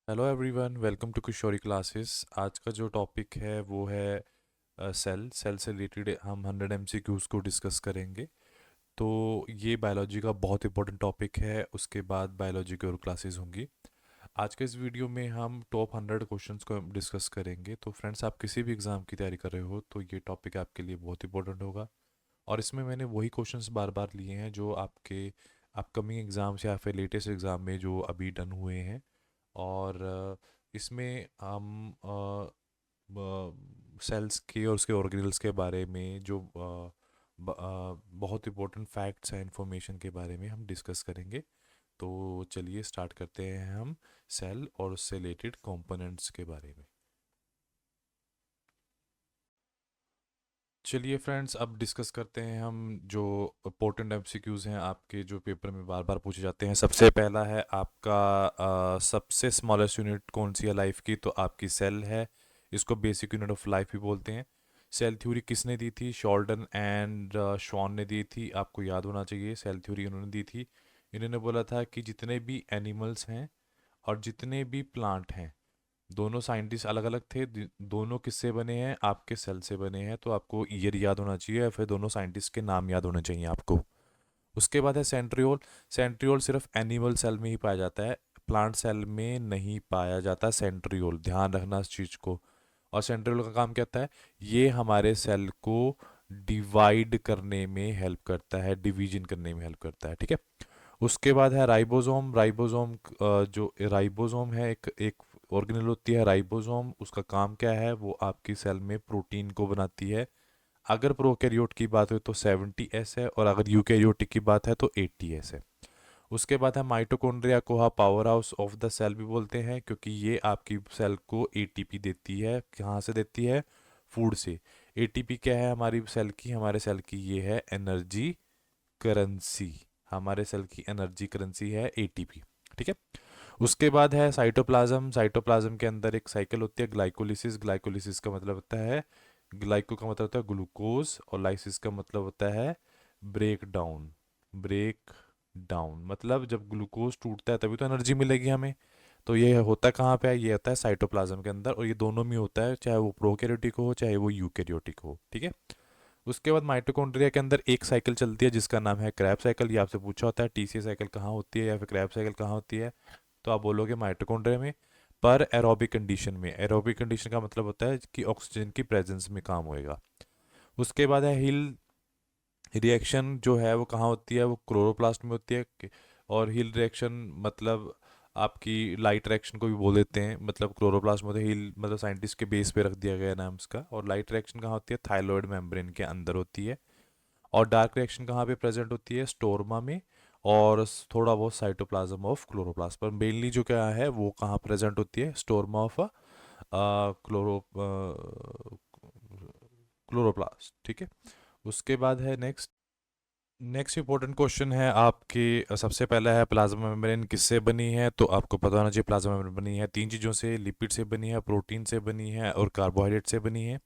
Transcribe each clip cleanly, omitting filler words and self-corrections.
Hello everyone, welcome to Kishori classes. आज का जो टॉपिक है वो है सेल से रिलेटेड हम 100 एमसीक्यूज़ को डिस्कस करेंगे। तो ये बायोलॉजी का बहुत इंपॉर्टेंट टॉपिक है। उसके बाद बायोलॉजी की और क्लासेस होंगी। आज के इस वीडियो में हम टॉप 100 क्वेश्चंस को डिस्कस करेंगे। तो फ्रेंड्स, आप किसी भी एग्ज़ाम की तैयारी कर रहे हो तो ये टॉपिक आपके लिए बहुत इंपॉर्टेंट होगा। और इसमें मैंने वही क्वेश्चंस बार बार लिए हैं जो आपके अपकमिंग एग्ज़ाम्स या फिर लेटेस्ट एग्ज़ाम में जो अभी डन हुए हैं। और इसमें हम सेल्स के और उसके ऑर्गेनल्स के बारे में जो बहुत इंपॉर्टेंट फैक्ट्स हैं, इंफॉर्मेशन के बारे में हम डिस्कस करेंगे। तो चलिए स्टार्ट करते हैं हम सेल और उससे रिलेटेड कंपोनेंट्स के बारे में। चलिए फ्रेंड्स, अब डिस्कस करते हैं हम जो इंपॉर्टेंट एमसीक्यूज़ हैं आपके जो पेपर में बार बार पूछे जाते हैं। सबसे पहला है आपका सबसे स्मॉलेस्ट यूनिट कौन सी है लाइफ की? तो आपकी सेल है। इसको बेसिक यूनिट ऑफ लाइफ भी बोलते हैं। सेल थ्योरी किसने दी थी? शॉल्डन एंड शॉन ने दी थी। आपको याद होना चाहिए, सेल थ्योरी उन्होंने दी थी। इन्होंने बोला था कि जितने भी एनिमल्स हैं और जितने भी प्लांट हैं, दोनों साइंटिस्ट अलग अलग थे। दोनों किससे बने हैं? आपके सेल से बने हैं। तो आपको ईयर याद होना चाहिए या फिर दोनों साइंटिस्ट के नाम याद होने चाहिए आपको। उसके बाद है सेंट्रियोल। सेंट्रियोल सिर्फ एनिमल सेल में ही पाया जाता है, प्लांट सेल में नहीं पाया जाता सेंट्रियोल। ध्यान रखना इस चीज़ को। और सेंट्रियोल का काम क्या होता है? ये हमारे सेल को डिवाइड करने में हेल्प करता है, डिवीजन करने में हेल्प करता है। ठीक है। उसके बाद है राइबोसोम। राइबोसोम जो राइबोसोम है, एक एक ऑर्गेनेल होती है राइबोसोम। उसका काम क्या है? वो आपकी सेल में प्रोटीन को बनाती है। अगर प्रोकैरियोट की बात हो तो 70S है, और अगर यूकैरियोटिक की बात है तो 80S है। उसके बाद है माइटोकॉन्ड्रिया को हम power house of the cell भी बोलते हैं, क्योंकि ये आपकी सेल को एटीपी देती है। कहाँ से देती है? फूड से। एटीपी क्या है हमारी सेल की? हमारे सेल की ये है एनर्जी करेंसी। हमारे सेल की एनर्जी करेंसी है एटीपी। ठीक है। उसके बाद है साइटोप्लाज्म। साइटोप्लाज्म के अंदर एक साइकिल होती है ग्लाइकोलिसिस। ग्लाइकोलिसिस का मतलब होता है, ग्लाइको का मतलब होता है ग्लूकोज, और लाइसिस का मतलब होता है ब्रेक डाउन। ब्रेक डाउन मतलब जब ग्लूकोज टूटता है तभी तो एनर्जी मिलेगी हमें। तो ये होता कहाँ पे है? ये होता है साइटोप्लाज्म के अंदर, और ये दोनों में होता है, चाहे वो प्रोकैरियोटिक हो चाहे वो यूकैरियोटिक हो। ठीक है। उसके बाद माइटोकॉन्ड्रिया के अंदर एक साइकिल चलती है जिसका नाम है क्रैब साइकिल। ये आपसे पूछा होता है टीसी साइकिल कहाँ होती है या फिर क्रैब साइकिल कहाँ होती है, तो आप बोलोगे माइटोकॉन्ड्रिया में। पर एरोबिक कंडीशन में। एरोबिक कंडीशन का मतलब होता है कि ऑक्सीजन की प्रेजेंस में काम होएगा। उसके बाद है हिल रिएक्शन। जो है वो कहाँ होती है? वो क्लोरोप्लास्ट में होती है। और हिल रिएक्शन मतलब आपकी लाइट रिएक्शन को भी बोल देते हैं। मतलब क्लोरोप्लास्ट में होता है, हिल मतलब साइंटिस्ट के बेस पे रख दिया गया नाम इसका। और लाइट रिएक्शन कहाँ होती है? थाइलॉइड मेम्ब्रेन के अंदर होती है। और डार्क रिएक्शन कहाँ पे प्रेजेंट होती है? स्टोरमा में। और थोड़ा बहुत साइटोप्लाज्म ऑफ क्लोरोप्लास्ट। पर मेनली जो क्या है वो कहाँ प्रेजेंट होती है? स्टोरमा ऑफ क्लोरोप्लास्ट। ठीक है। उसके बाद है नेक्स्ट। नेक्स्ट इंपॉर्टेंट क्वेश्चन है आपके सबसे पहला है प्लाज्मा मेम्ब्रेन किससे बनी है? तो आपको पता होना चाहिए प्लाज्मा मेम्ब्रेन बनी है तीन चीज़ों से। लिपिड से बनी है, प्रोटीन से बनी है, और कार्बोहाइड्रेट से बनी है।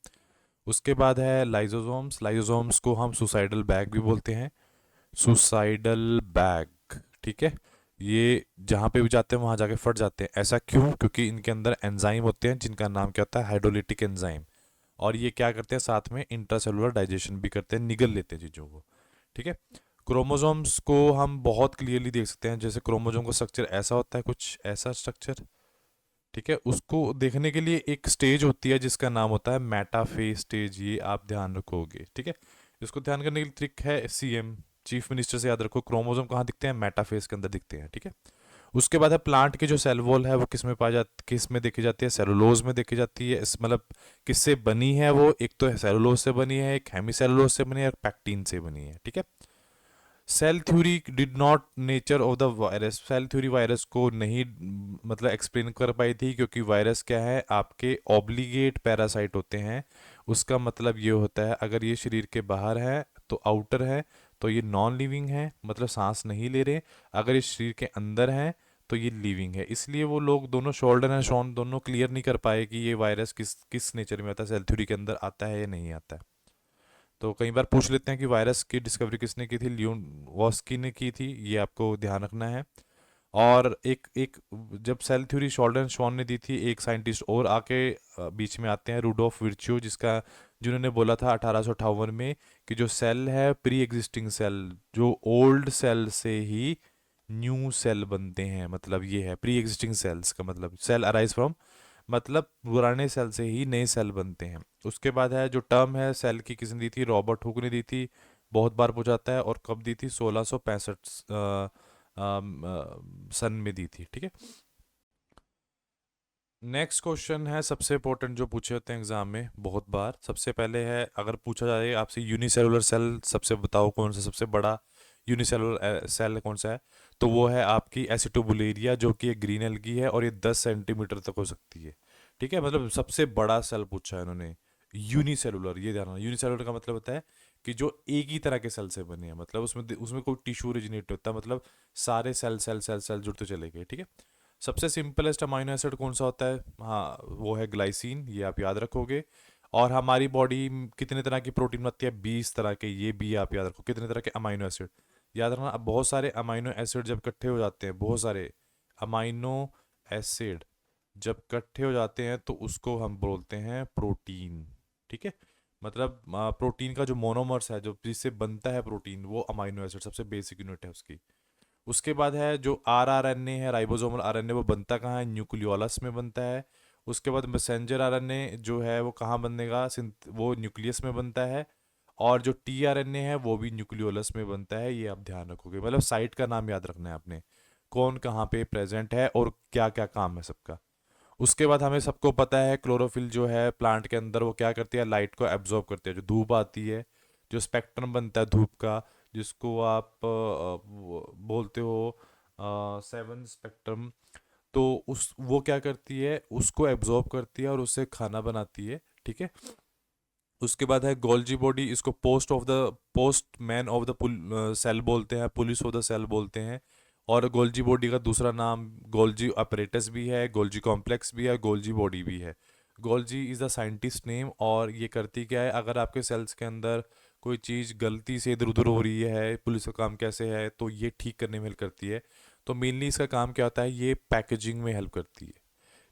उसके बाद है लाइजोसोम्स। लाइजोसोम्स को हम सुसाइडल बैग भी बोलते हैं। Suicidal bag. ठीक है। ये जहाँ पे भी जाते हैं वहाँ जाके फट जाते हैं। ऐसा क्यों? क्योंकि इनके अंदर एंजाइम होते हैं जिनका नाम क्या होता है? Hydrolytic enzyme. और ये क्या करते हैं? साथ में इंट्रासेलुलर डाइजेशन भी करते हैं, निगल लेते हैं चीज़ों को। ठीक है। क्रोमोसोम्स को हम बहुत क्लियरली देख सकते हैं। जैसे क्रोमोसोम का स्ट्रक्चर ऐसा होता है, कुछ ऐसा स्ट्रक्चर। ठीक है। उसको देखने के लिए एक स्टेज होती है जिसका नाम होता है मेटाफेज स्टेज। ये आप ध्यान रखोगे। ठीक है। इसको ध्यान करने के लिए ट्रिक है, सीएम चीफ मिनिस्टर से याद रखो। क्रोमोसोम कहाँ दिखते हैं? मेटाफेज के अंदर दिखते हैं। ठीक है। उसके बाद है प्लांट की जो सेल वॉल है वो किस में पाई जाती, किस में देखी जाती है? सेलुलोज में देखी जाती है। इस मतलब किससे बनी है वो? एक तो सेलुलोज से बनी है, एक हेमी सेलुलोज से बनी है, एक पैक्टीन से बनी है। ठीक है। Cell theory did not nature of the virus. Cell theory virus को नहीं मतलब एक्सप्लेन कर पाई थी, क्योंकि वायरस क्या है? आपके ऑब्लिगेट पैरासाइट होते हैं। उसका मतलब ये होता है अगर ये शरीर के बाहर है तो आउटर है, तो ये नॉन लिविंग है, मतलब सांस नहीं ले रहे। अगर ये शरीर के अंदर है तो ये लिविंग है। इसलिए वो लोग दोनों शोल्डर एंड शॉन दोनों क्लियर नहीं कर पाए कि ये वायरस किस किस नेचर में आता है, सेल थ्योरी के अंदर आता है या नहीं आता है। तो कई बार पूछ लेते हैं कि वायरस की डिस्कवरी किसने की थी? लियोन वॉस्की ने की थी। ये आपको ध्यान रखना है। और एक एक जब सेल थ्योरी शॉल्डन शॉन ने दी थी, एक साइंटिस्ट और आके बीच में आते हैं, रुडोल्फ विर्च्यू, जिन्होंने बोला था 1858 में कि जो सेल है प्री एग्जिस्टिंग सेल, जो ओल्ड सेल से ही न्यू सेल बनते हैं, मतलब ये है प्री एग्जिस्टिंग सेल्स का मतलब, सेल अराइज फ्रॉम, मतलब पुराने सेल से ही नए सेल बनते हैं। उसके बाद है जो टर्म है सेल की, किसने दी थी? रॉबर्ट हुक ने दी थी, बहुत बार पूछा जाता है, और कब दी थी? 1665 सन में दी थी, ठीक है। नेक्स्ट क्वेश्चन है सबसे इंपॉर्टेंट जो पूछे होते हैं एग्जाम में बहुत बार। सबसे पहले है, अगर पूछा जाए आपसे यूनिसेलुलर सेल सबसे बताओ कौन सा सबसे बड़ा यूनिसेलुलर सेल कौन सा है, तो वो है आपकी एसिटोबुलेरिया, जो कि एक ग्रीन एल्गी है और ये 10 सेंटीमीटर तक हो सकती है, ठीक है। मतलब सबसे बड़ा सेल पूछा है इन्होंने यूनिसेलुलर, ये ध्यान रखना। यूनिसेलुलर का मतलब होता है कि जो एक ही तरह के सेल से बने हैं, मतलब उसमें उसमें कोई टिश्यू ओरिजिनेट होता है, मतलब सारे सेल सेल सेल सेल जुड़ते चले गए, ठीक है। सबसे सिंपलेस्ट अमाइनो एसिड कौन सा होता है? हाँ, वो है ग्लाइसिन, ये आप याद रखोगे। और हमारी बॉडी कितने तरह की प्रोटीन बनती है? 20 तरह के, ये भी आप याद रखो, कितने तरह के अमाइनो एसिड याद रखना। अब बहुत सारे अमाइनो एसिड जब इकट्ठे हो जाते हैं, बहुत सारे अमाइनो एसिड जब इकट्ठे हो जाते हैं तो उसको हम बोलते हैं प्रोटीन, ठीक है। मतलब प्रोटीन का जो मोनोमर्स है, जो जिससे बनता है प्रोटीन, वो अमाइनो एसिड सबसे बेसिक यूनिट है उसकी। उसके बाद है जो आरआरएनए है, राइबोसोमल आरएनए, वो बनता कहाँ है? न्यूक्लियोलस में बनता है। उसके बाद मैसेंजर आरएनए जो है वो कहाँ बनेगा? वो न्यूक्लियस में बनता है। और जो टीआरएनए है वो भी न्यूक्लियोलस में बनता है, ये आप ध्यान रखोगे। मतलब साइट का नाम याद रखना है आपने, कौन कहाँ पे प्रेजेंट है और क्या क्या काम है सबका। उसके बाद हमें सबको पता है क्लोरोफिल जो है प्लांट के अंदर, वो क्या करती है? लाइट को एब्जॉर्ब करती है। जो धूप आती है, जो स्पेक्ट्रम बनता है धूप का, जिसको आप बोलते हो 7 स्पेक्ट्रम, तो उस वो क्या करती है? उसको एब्जॉर्ब करती है और उससे खाना बनाती है, ठीक है। उसके बाद है गोल्जी बॉडी, इसको postman of the cell बोलते हैं, पुलिस ऑफ द सेल बोलते हैं। और गोल्जी बॉडी का दूसरा नाम गोल्जी अपरेटस भी है, गोल्जी कॉम्प्लेक्स भी है, गोल्जी बॉडी भी है। Golgi is the scientist name, और ये करती क्या है? अगर आपके सेल्स के अंदर कोई चीज़ गलती से इधर उधर हो रही है, पुलिस का काम कैसे है, तो ये ठीक करने में हेल्प करती है। तो मेनली इसका काम क्या होता है? ये पैकेजिंग में हेल्प करती है।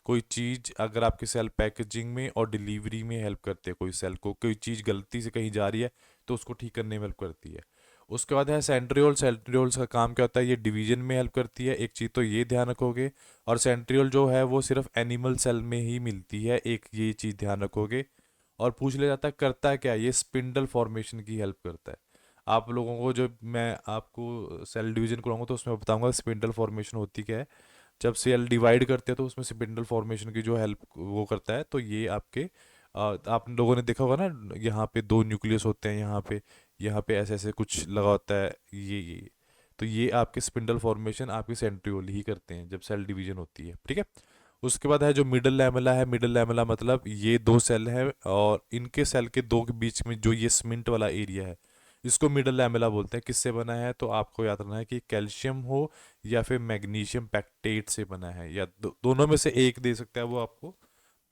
कोई चीज़ अगर आपके सेल पैकेजिंग में और डिलीवरी में हेल्प करते हैं, कोई सेल को कोई चीज़ गलती से कहीं जा रही है तो उसको ठीक करने में हेल्प करती है। उसके बाद है सेंट्रियोल। सेंट्रियोल्स का काम क्या होता है? ये डिवीजन में हेल्प करती है, एक चीज़ तो ये ध्यान रखोगे। और सेंट्रियोल जो है वो सिर्फ एनिमल सेल में ही मिलती है, एक ये चीज़ ध्यान रखोगे। और पूछ लिया जाता है करता है क्या? ये स्पिंडल फॉर्मेशन की हेल्प करता है। आप लोगों को जब मैं आपको सेल डिवीजन कराऊंगा तो उसमें बताऊंगा स्पिंडल फॉर्मेशन होती क्या है। जब सेल डिवाइड करते हैं तो उसमें स्पिंडल फॉर्मेशन की जो हेल्प वो करता है, तो ये आपके आप लोगों ने देखा होगा ना, यहाँ पे 2 न्यूक्लियस होते हैं, यहाँ पे ऐसे ऐसे कुछ लगा होता है, ये तो ये आपके स्पिंडल फॉर्मेशन आपके सेंट्रियोल ही करते हैं जब सेल डिवीजन होती है, ठीक है। उसके बाद है जो मिडल लैमेला है। मिडल लैमेला मतलब ये 2 सेल हैं और इनके सेल के दो के बीच में जो ये सीमेंट वाला एरिया है, इसको मिडल लैमेला बोलते हैं। किससे बना है? तो आपको याद रखना है कि कैल्शियम हो या फिर मैग्नीशियम पैक्टेट से बना है, या दोनों में से एक दे सकता है वो आपको,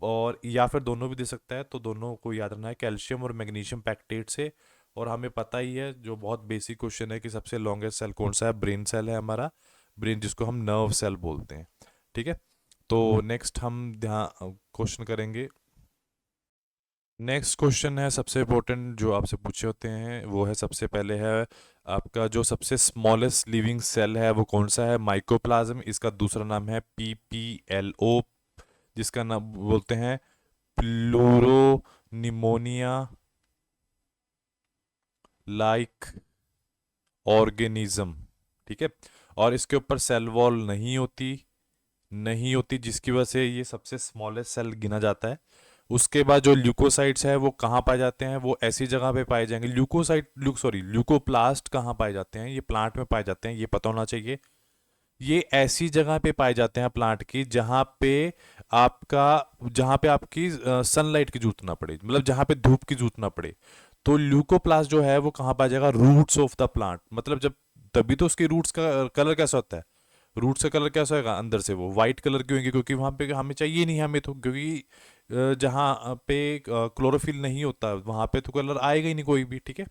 और या फिर दोनों भी दे सकता है। तो दोनों को याद रखना है, कैल्शियम और मैग्नीशियम पैक्टेट से। और हमें पता ही है जो बहुत बेसिक क्वेश्चन है कि सबसे लॉन्गेस्ट सेल कौन सा है? ब्रेन सेल है हमारा, ब्रेन जिसको हम नर्व सेल बोलते हैं, ठीक है। तो नेक्स्ट हम ध्यान क्वेश्चन करेंगे। नेक्स्ट क्वेश्चन है सबसे इम्पोर्टेंट जो आपसे पूछे होते हैं, वो है सबसे पहले है आपका जो सबसे स्मॉलेस्ट लिविंग सेल है वो कौन सा है? माइकोप्लाज्म। इसका दूसरा नाम है पीपीएलओ, जिसका नाम बोलते हैं प्लूरोनिमोनिया लाइक ऑर्गेनिज्म, ठीक है। और इसके ऊपर सेल वॉल नहीं होती, जिसकी वजह से ये सबसे स्मॉलेस्ट सेल गिना जाता है। उसके बाद जो ल्यूकोसाइट्स है वो कहाँ पाए जाते हैं? वो ऐसी जगह पे पाए जाएंगे। ल्यूकोप्लास्ट कहाँ पाए जाते हैं? ये प्लांट में पाए जाते हैं, ये पता होना चाहिए। ये ऐसी जगह पे पाए जाते हैं प्लांट की जहाँ पे आपकी सनलाइट की जरूरत ना पड़े, मतलब जहाँ पे धूप की जरूरत ना पड़े। तो ल्यूकोप्लास्ट जो है वो कहाँ पाया जाएगा? Roots of the plant. मतलब जब तभी तो उसकी रूट्स का कलर कैसा होता है? रूट्स का कलर कैसा होगा? अंदर से वो वाइट कलर की होंगी, क्योंकि वहां पे हमें चाहिए नहीं, हमें तो, क्योंकि जहाँ पे क्लोरोफिल नहीं होता वहां पे तो कलर आएगा ही नहीं कोई भी, ठीक है।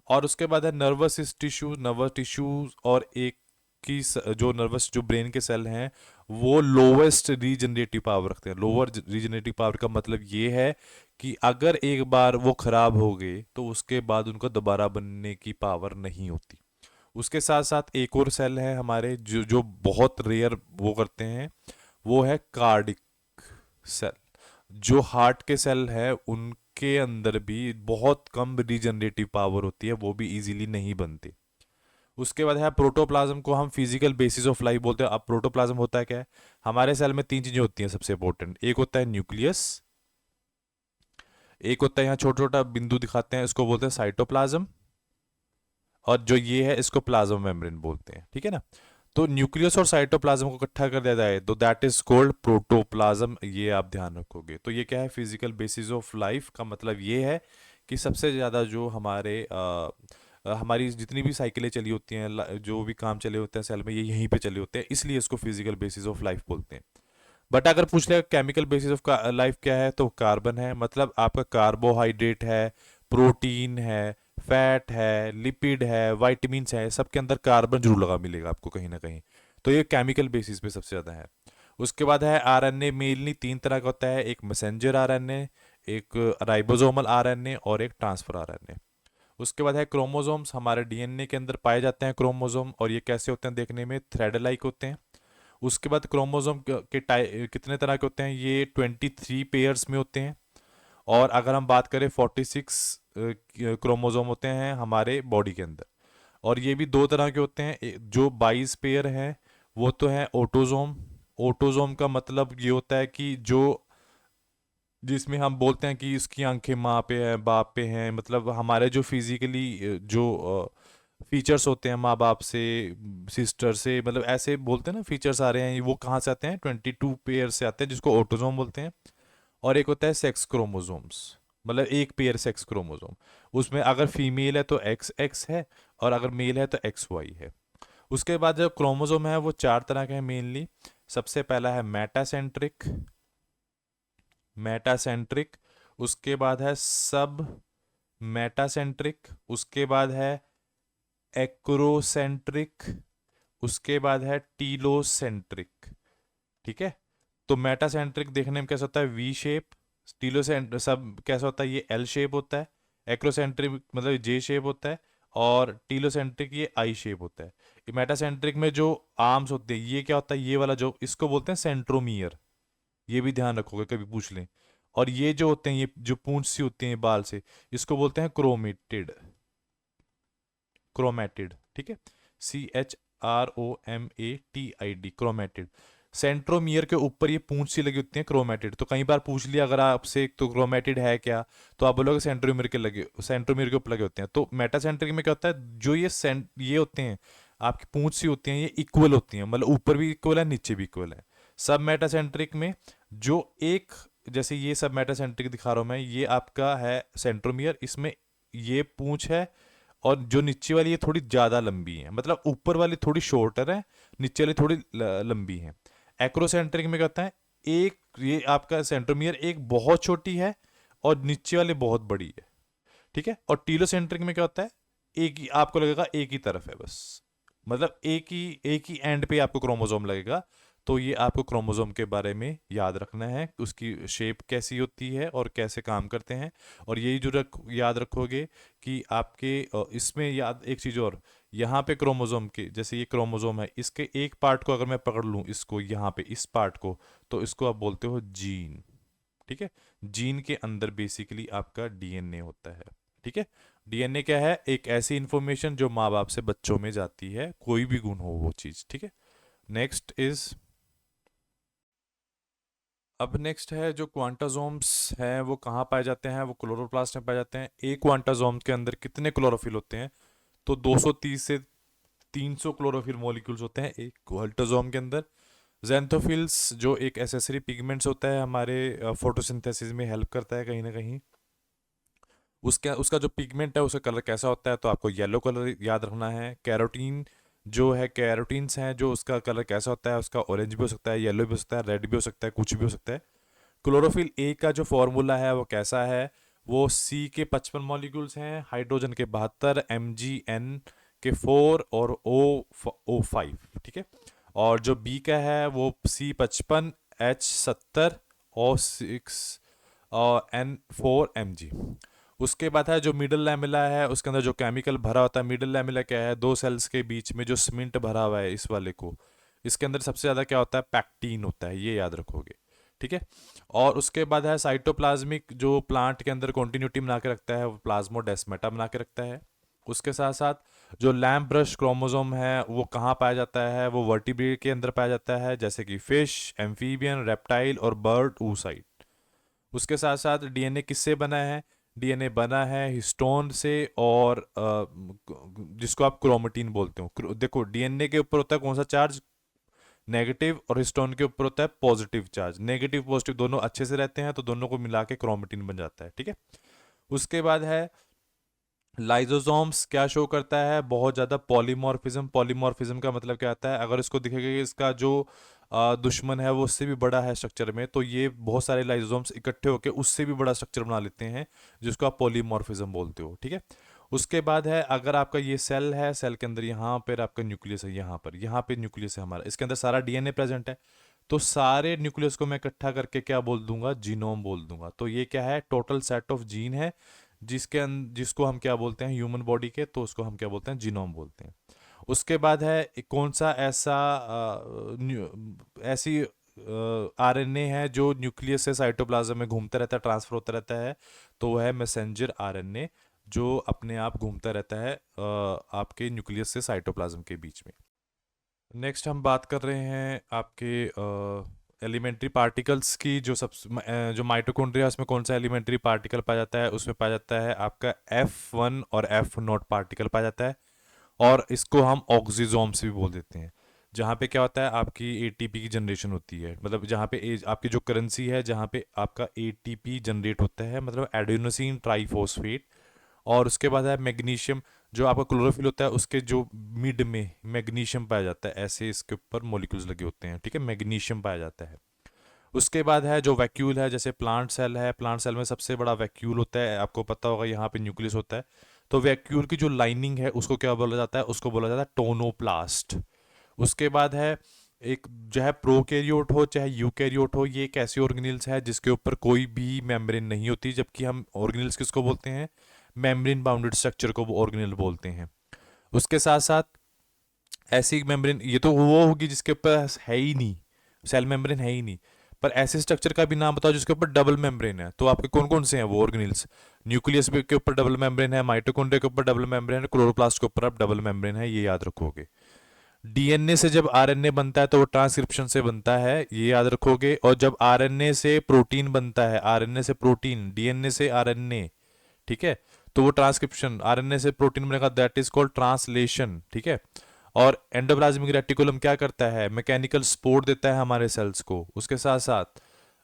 और उसके बाद है नर्वस टिश्यू। नर्वस टिश्यू और एक आपकी जो नर्वस जो ब्रेन के सेल हैं वो लोवेस्ट रीजनरेटिव पावर रखते हैं। लोअर रीजनरेटिव पावर का मतलब ये है कि अगर एक बार वो खराब हो गए तो उसके बाद उनका दोबारा बनने की पावर नहीं होती। उसके साथ साथ एक और सेल है हमारे जो जो बहुत रेयर वो करते हैं, वो है कार्डिक सेल। जो हार्ट के सेल है उनके अंदर भी बहुत कम रीजनरेटिव पावर होती है, वो भी इजीली नहीं बनते। उसके बाद है प्रोटोप्लाज्म, को हम फिजिकल बेसिस ऑफ लाइफ बोलते हैं। अब प्रोटोप्लाज्म होता है क्या है? हमारे सेल में तीन चीजें होती हैं सबसे इंपॉर्टेंट। एक होता है न्यूक्लियस, एक होता है यहाँ छोटा छोटा बिंदु दिखाते हैं, इसको बोलते हैं साइटोप्लाज्म, और जो ये है इसको प्लाज्मा मेम्ब्रेन बोलते हैं, ठीक है ना। तो न्यूक्लियस और साइटोप्लाज्म को इकट्ठा कर दिया जाए तो दैट इज कॉल्ड प्रोटोप्लाज्म। ये आप ध्यान रखोगे। तो ये क्या है? फिजिकल बेसिस ऑफ लाइफ का मतलब ये है कि सबसे ज़्यादा जो हमारे हमारी जितनी भी साइकिलें चली होती हैं, जो भी काम चले होते हैं सेल में, ये यहीं पे चले होते हैं, इसलिए इसको फिजिकल बेसिस ऑफ लाइफ बोलते हैं। बट अगर पूछ लिया केमिकल बेसिस ऑफ लाइफ क्या है, तो कार्बन है। मतलब आपका कार्बोहाइड्रेट है, प्रोटीन है, फैट है, लिपिड है, वाइटामिन्स है, सबके अंदर कार्बन जरूर लगा मिलेगा आपको कहीं ना कहीं। तो ये केमिकल बेसिस पे सबसे ज़्यादा है। उसके बाद है आरएनए। मेनली तीन तरह का होता है, एक मैसेंजर आरएनए, एक राइबोसोमल आरएनए और एक ट्रांसफर आरएनए। उसके बाद है क्रोमोसोम्स। हमारे डीएनए के अंदर पाए जाते हैं क्रोमोसोम, और ये कैसे होते हैं? देखने में थ्रेड लाइक होते हैं। उसके बाद क्रोमोसोम के कितने तरह के होते हैं? ये 23 पेयर्स में होते हैं। और अगर हम बात करें 46 क्रोमोसोम होते हैं हमारे बॉडी के अंदर। और ये भी दो तरह के होते हैं। जो 22 पेयर हैं वो तो है ऑटोजोम। ऑटोजोम का मतलब ये होता है कि जो जिसमें हम बोलते हैं कि इसकी आंखें माँ पे हैं, बाप पे हैं, मतलब हमारे जो फिजिकली जो फीचर्स होते हैं माँ बाप से, सिस्टर से, मतलब ऐसे बोलते हैं ना फीचर्स आ रहे हैं, वो कहाँ से आते हैं? 22 पेयर से आते हैं, जिसको ऑटोजोम बोलते हैं। और एक होता है सेक्स क्रोमोसोम्स, मतलब एक पेयर सेक्स क्रोमोसोम। उसमें अगर फीमेल है तो एक्स एक्स है, और अगर मेल है तो एक्स वाई है। उसके बाद जो क्रोमोसोम है वो चार तरह के हैं मेनली। सबसे पहला है मेटासेंट्रिक। मेटासेंट्रिक। उसके बाद है सब मेटासेंट्रिक। उसके बाद है एक्रोसेंट्रिक। उसके बाद है टीलोसेंट्रिक। ठीक है। तो मेटासेंट्रिक देखने में कैसा होता है? V shape. टीलोसेंट सब कैसा होता है? ये एल शेप होता है। एक्रोसेंट्रिक मतलब जे शेप होता है। और टीलोसेंट्रिक ये आई शेप होता है। ये मेटासेंट्रिक में जो आर्म्स होते हैं, ये क्या होता है? ये वाला जो, इसको बोलते हैं सेंट्रोमियर। ये भी ध्यान रखोगे, कभी पूछ लें। और ये जो होते हैं, ये जो पूंछ सी होती हैं बाल से, इसको बोलते हैं क्रोमेटिड। क्रोमेटिड, ठीक है। CHROMATID, chromatid. सेंट्रोमियर के ऊपर ये पूंछ सी लगी होती है, क्रोमेटिड। तो कई बार पूछ लिया अगर आपसे तो क्रोमेटिड है क्या, तो आप बोलोगे सेंट्रोमियर के लगे, सेंट्रोमियर के ऊपर लगे होते हैं। तो मेटासेंट्रिक में क्या होता है? जो ये होते हैं आपकी पूंछ सी होती हैं, ये इक्वल होती हैं, मतलब ऊपर भी इक्वल है, नीचे भी इक्वल है। सब मेटासेंट्रिक में जो एक, जैसे ये सब मेटासेंट्रिक दिखा रहा हूं मैं, ये आपका है सेंट्रोमियर, इसमें ये पूंछ है, और जो नीचे वाली ये थोड़ी ज़्यादा लंबी है, मतलब ऊपर वाली थोड़ी शॉर्टर है, नीचे वाली थोड़ी लंबी है। एक्रोसेंट्रिक में क्या होता है? एक ये आपका सेंट्रोमियर एक बहुत छोटी है और नीचे वाली बहुत बड़ी है, ठीक है। और टीलोसेंट्रिक में क्या होता है? एक ही आपको लगेगा, एक ही तरफ है बस, मतलब एक ही एंड पे आपको क्रोमोसोम लगेगा। तो ये आपको क्रोमोसोम के बारे में याद रखना है, उसकी शेप कैसी होती है और कैसे काम करते हैं। और यही जो याद रखोगे कि आपके इसमें याद एक चीज़ और, यहाँ पे क्रोमोसोम के, जैसे ये क्रोमोसोम है, इसके एक पार्ट को अगर मैं पकड़ लूँ, इसको यहाँ पे इस पार्ट को, तो इसको आप बोलते हो जीन, ठीक है। जीन के अंदर बेसिकली आपका डीएनए होता है, ठीक है। डीएनए क्या है? एक ऐसी इंफॉर्मेशन जो माँ बाप से बच्चों में जाती है, कोई भी गुण हो वो चीज़, ठीक है। नेक्स्ट इज, अब नेक्स्ट है जो क्वांटासोम्स हैं वो कहाँ पाए जाते हैं? वो क्लोरोप्लास्ट में पाए जाते हैं। एक क्वांटासोम के अंदर कितने क्लोरोफिल होते हैं? तो 230 से 300 क्लोरोफिल मॉलिक्यूल्स होते हैं एक क्वांटासोम के अंदर। जेंथोफिल्स जो एक एसेसरी पिगमेंट्स होता है, हमारे फोटोसिंथेसिस में हेल्प करता है कहीं ना कहीं। उसका उसका जो पिगमेंट है उसका कलर कैसा होता है? तो आपको येलो कलर याद रखना है। कैरोटीन जो है, कैरोटीन्स हैं जो, उसका कलर कैसा होता है? उसका ऑरेंज भी हो सकता है, येलो भी हो सकता है, रेड भी हो सकता है, कुछ भी हो सकता है। क्लोरोफिल ए का जो फॉर्मूला है वो कैसा है? वो सी के 55 मॉलिक्यूल्स हैं, हाइड्रोजन के 72, MgN के 4 और O5, ठीक है। और जो बी का है वो C55H70 O6 और N4Mg। उसके बाद है जो मिडल लैमेला है, उसके अंदर जो केमिकल भरा होता है। मिडल लैमेला क्या है, दो सेल्स के बीच में जो सीमेंट भरा हुआ है इस वाले को, इसके अंदर सबसे ज़्यादा क्या होता है, पैक्टीन होता है, ये याद रखोगे, ठीक है। और उसके बाद है साइटोप्लाज्मिक, जो प्लांट के अंदर कॉन्टिन्यूटी बना के रखता है, वो प्लाज्मोडेस्माटा बना के रखता है। उसके साथ साथ जो लैम्प ब्रश क्रोमोसोम है वो कहाँ पाया जाता है, वो वर्टिब्रेट के अंदर पाया जाता है, जैसे कि फिश, एम्फीबियन, रेप्टाइल और बर्ड oocyte। उसके साथ साथ डीएनए किससे बना है, डीएनए बना है हिस्टोन से, और जिसको आप क्रोमेटिन बोलते हो। देखो डीएनए के ऊपर होता है कौन सा चार्ज, नेगेटिव, और हिस्टोन के ऊपर होता है पॉजिटिव चार्ज। नेगेटिव पॉजिटिव दोनों अच्छे से रहते हैं तो दोनों को मिला के क्रोमेटिन बन जाता है, ठीक है। उसके बाद है लाइजोसोम्स, क्या शो करता है, बहुत ज़्यादा पॉलीमॉर्फिज्म। पॉलीमॉर्फिज्म का मतलब क्या आता है, अगर इसको दिखेगा कि इसका जो दुश्मन है वो उससे भी बड़ा है स्ट्रक्चर में, तो ये बहुत सारे लाइजोसोम्स इकट्ठे होकर उससे भी बड़ा स्ट्रक्चर बना लेते हैं, जिसको आप पॉलीमॉर्फिज्म बोलते हो, ठीक है। उसके बाद है अगर आपका ये सेल है, सेल के अंदर यहाँ पर आपका न्यूक्लियस है, यहाँ पे न्यूक्लियस है हमारा, इसके अंदर सारा डीएनए प्रेजेंट है। तो सारे न्यूक्लियस को मैं इकट्ठा करके क्या बोल दूंगा, जीनोम बोल दूंगा। तो ये क्या है, टोटल सेट ऑफ जीन है, जिसको हम क्या बोलते हैं, ह्यूमन बॉडी के, तो उसको हम क्या बोलते हैं, जीनोम बोलते हैं। उसके बाद है कौन सा ऐसा ऐसी आरएनए है जो न्यूक्लियस से साइटोप्लाज्म में घूमता रहता है, ट्रांसफर होता रहता है, तो वह है मैसेंजर आरएनए, जो अपने आप घूमता रहता है आपके न्यूक्लियस से साइटोप्लाज्म के बीच में। नेक्स्ट हम बात कर रहे हैं आपके एलिमेंट्री पार्टिकल्स की। जो माइटोकॉन्ड्रिया, उसमें कौन सा एलिमेंट्री पार्टिकल पाया जाता है, उसमें पाया जाता है आपका F1 और F0 पार्टिकल पाया जाता है, और इसको हम ऑक्सीजोम्स भी बोल देते हैं। जहाँ पे क्या होता है, आपकी एटीपी की जनरेशन होती है, मतलब जहाँ पे आपकी जो करेंसी है, जहाँ पे आपका एटीपी जनरेट होता है, मतलब एडेनोसिन ट्राइफॉस्फेट। और उसके बाद है मैग्नीशियम, जो आपका क्लोरोफिल होता है उसके जो मिड में मैग्नीशियम पाया जाता है, ऐसे इसके ऊपर मॉलिक्यूल्स लगे होते हैं, ठीक है, मैग्नीशियम पाया जाता है। उसके बाद है जो वैक्यूल है, जैसे प्लांट सेल है, प्लांट सेल में सबसे बड़ा वैक्यूल होता है, आपको पता होगा यहाँ पे न्यूक्लियस होता है। तो वैक्यूल की जो लाइनिंग है उसको क्या बोला जाता है, उसको बोला जाता है टोनोप्लास्ट। उसके बाद है एक, जो है प्रोकैरियोट हो चाहे यूकैरियोट हो, ये एक ऐसी ऑर्गेनिल्स है जिसके ऊपर कोई भी मेम्ब्रेन नहीं होती, जबकि हम ऑर्गेनिल्स किसको बोलते हैं, मेम्ब्रेन बाउंडेड स्ट्रक्चर को ऑर्गेनिल बोलते हैं। उसके साथ साथ ऐसी मेम्ब्रेन, ये तो वो होगी जिसके ऊपर है ही नहीं, सेल मेम्ब्रेन है ही नहीं, पर ऐसे स्ट्रक्चर का भी नाम बताओ जिसके ऊपर डबल मेम्ब्रेन है। तो आपके कौन कौन से हैं वो ऑर्गेनिल्स, न्यूक्लियस के ऊपर डबल मेम्ब्रेन है, माइटोकॉन्ड्रिया के ऊपर डबल मेम्ब्रेन है, क्लोरोप्लास्ट के ऊपर अब डबल मेम्ब्रेन है, ये याद रखोगे। डीएनए से जब आरएनए बनता है तो वो ट्रांसक्रिप्शन से बनता है, ये याद रखोगे। और जब आरएनए से प्रोटीन बनता है, आरएनए से प्रोटीन, डीएनए से आरएनए, ठीक है, तो वो ट्रांसक्रिप्शन, आरएनए से प्रोटीन बनेगा, दैट इज कॉल्ड ट्रांसलेशन, ठीक है। और एंडोप्लाज्मिक रेटिकुलम क्या करता है, मैकेनिकल सपोर्ट देता है हमारे सेल्स को। उसके साथ साथ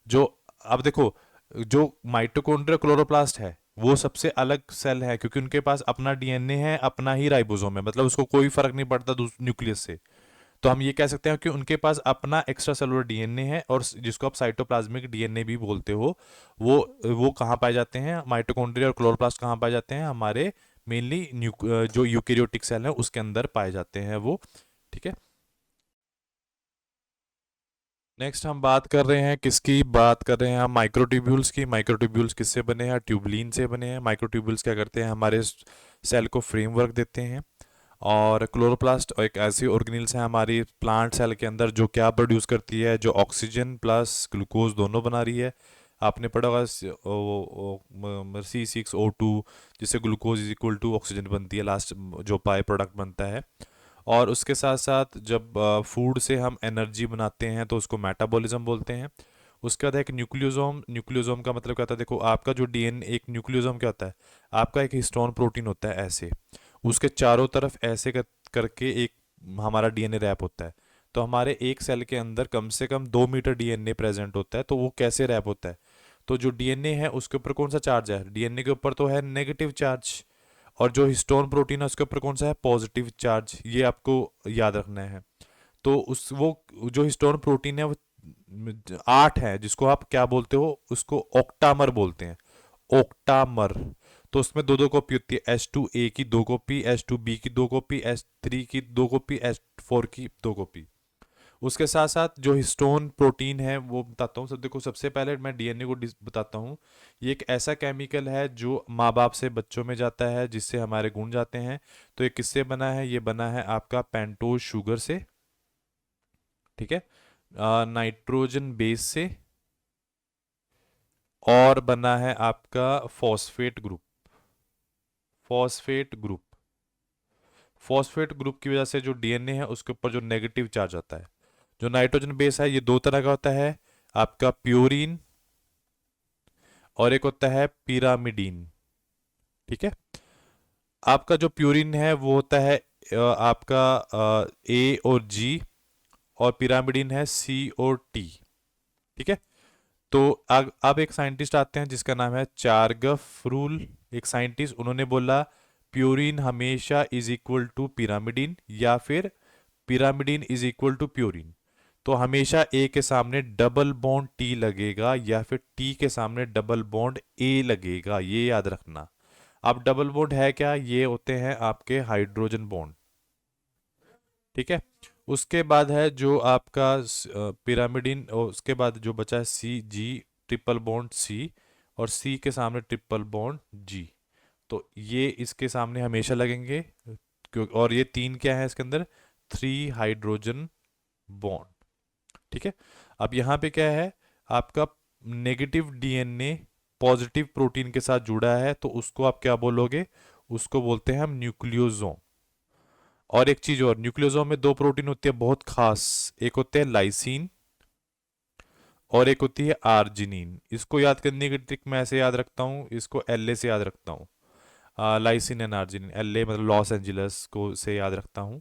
जो, अब देखो, जो माइटोकॉन्ड्रिया क्लोरोप्लास्ट है वो सबसे अलग सेल है, क्योंकि उनके पास अपना डीएनए है, अपना ही राइबोसोम है, मतलब उसको कोई फर्क नहीं पड़ता न्यूक्लियस से। तो हम ये कह सकते हैं कि उनके पास अपना एक्स्ट्रा सेलुलर डीएनए है, और जिसको आप साइटोप्लाज्मिक डीएनए भी बोलते हो, वो वो कहाँ पाए जाते हैं, माइटोकॉन्ड्रिया और क्लोरोप्लास्ट कहाँ पाए जाते हैं, हमारे मेनली जो यूकेरियोटिक सेल है उसके अंदर पाए जाते हैं वो, ठीक है। नेक्स्ट हम बात कर रहे हैं किसकी, बात कर रहे हैं हम माइक्रोट्यूब्यूल्स की। माइक्रोट्यूब्यूल्स किससे बने हैं, ट्यूबलिन से बने हैं। माइक्रोट्यूब्यूल्स क्या करते हैं, हमारे सेल को फ्रेमवर्क देते हैं। और क्लोरोप्लास्ट एक ऐसी ऑर्गेनिल्स है हमारी प्लांट सेल के अंदर, जो क्या प्रोड्यूस करती है, जो ऑक्सीजन प्लस ग्लूकोज दोनों बना रही है। आपने पढ़ा होगा C6O2, जिससे glucose is equal to oxygen बनती है, लास्ट जो बाय प्रोडक्ट बनता है। और उसके साथ साथ जब फूड से हम एनर्जी बनाते हैं तो उसको मेटाबॉलिज्म बोलते हैं। उसके बाद एक न्यूक्लियोसोम। न्यूक्लियोसोम का मतलब क्या होता है, देखो आपका जो डीएनए, एक न्यूक्लियोसोम क्या होता है, आपका एक हिस्टोन प्रोटीन होता है ऐसे, उसके चारों तरफ ऐसे करके एक हमारा डीएनए रैप होता है। तो हमारे एक सेल के अंदर कम से कम 2 मीटर डीएनए प्रेजेंट होता है। तो वो कैसे रैप होता है, तो जो डीएनए है उसके ऊपर कौन सा चार्ज है, डीएनए के ऊपर तो है नेगेटिव चार्ज, और जो हिस्टोन प्रोटीन है उसके ऊपर कौन सा है, पॉजिटिव चार्ज, ये आपको याद रखना है। तो उस वो जो हिस्टोन प्रोटीन है वो 8 है, जिसको आप क्या बोलते हो, उसको ऑक्टामर बोलते हैं, ऑक्टामर। तो उसमें दो दो कॉपी होती है, H2A की दो कॉपी, H2B की दो कॉपी, H3 की दो कॉपी, H4 की दो कॉपी। उसके साथ साथ जो हिस्टोन प्रोटीन है वो बताता हूँ सब। देखो सबसे पहले मैं डीएनए को बताता हूँ। ये एक ऐसा केमिकल है जो माँ बाप से बच्चों में जाता है, जिससे हमारे गुण जाते हैं। तो ये किससे बना है? ये बना है आपका पेंटोज शुगर से, ठीक है, नाइट्रोजन बेस से, और बना है आपका phosphate group. Phosphate group, phosphate group की वजह से जो डीएनए है उसके ऊपर जो नेगेटिव चार्ज आता है। जो नाइट्रोजन बेस है ये दो तरह का होता है, आपका प्यूरिन और एक होता है पिरामिडीन, ठीक है। आपका जो प्यूरिन है वो होता है आपका ए और जी, और पिरामिडीन है सी और टी, ठीक है। तो अब एक साइंटिस्ट आते हैं जिसका नाम है चारगफ रूल। एक साइंटिस्ट, उन्होंने बोला प्यूरिन हमेशा इज इक्वल टू पिरामिडीन, या फिर pyrimidine is equal to purine. तो हमेशा ए के सामने डबल बॉन्ड टी लगेगा, या फिर टी के सामने डबल बॉन्ड ए लगेगा, ये याद रखना। अब डबल बॉन्ड है क्या? ये होते हैं आपके हाइड्रोजन बॉन्ड, ठीक है। उसके बाद है जो आपका पिरामिडिन, और उसके बाद जो बचा है सी जी, ट्रिपल बॉन्ड सी, और सी के सामने ट्रिपल बॉन्ड जी। तो ये इसके सामने हमेशा लगेंगे, और ये तीन क्या है इसके अंदर? थ्री हाइड्रोजन बॉन्ड, ठीक है। अब यहाँ पे क्या है? आपका नेगेटिव डीएनए पॉजिटिव प्रोटीन के साथ जुड़ा है, तो उसको आप क्या बोलोगे? उसको बोलते हैं हम न्यूक्लियोसोम। और एक चीज और, न्यूक्लियोसोम में दो प्रोटीन होती है बहुत खास, एक होते हैं लाइसीन और एक होती है आर्जिनिन। इसको याद करने की ट्रिक मैं ऐसे याद रखता हूँ, इसको एल ए से याद रखता हूँ। Lysine and arginine, L A मतलब लॉस एंजल्स को से याद रखता हूँ।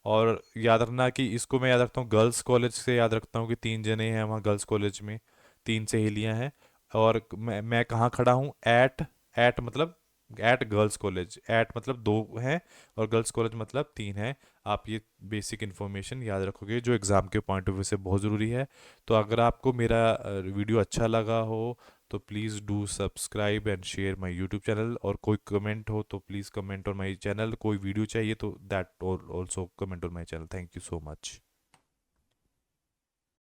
और याद रखना कि इसको मैं याद रखता हूँ गर्ल्स कॉलेज से, याद रखता हूँ कि तीन जने हैं वहाँ गर्ल्स कॉलेज में, तीन सहेलियाँ हैं। और मैं कहाँ खड़ा हूँ? एट, एट मतलब एट गर्ल्स कॉलेज, एट मतलब दो हैं, और गर्ल्स कॉलेज मतलब तीन है। आप ये बेसिक इन्फॉर्मेशन याद रखोगे जो एग्ज़ाम के पॉइंट ऑफ व्यू से बहुत ज़रूरी है। तो अगर आपको मेरा वीडियो अच्छा लगा हो तो please do subscribe and share my YouTube channel. और कोई कमेंट हो तो please comment on my channel. कोई वीडियो चाहिए तो that also comment on my channel. Thank you so much.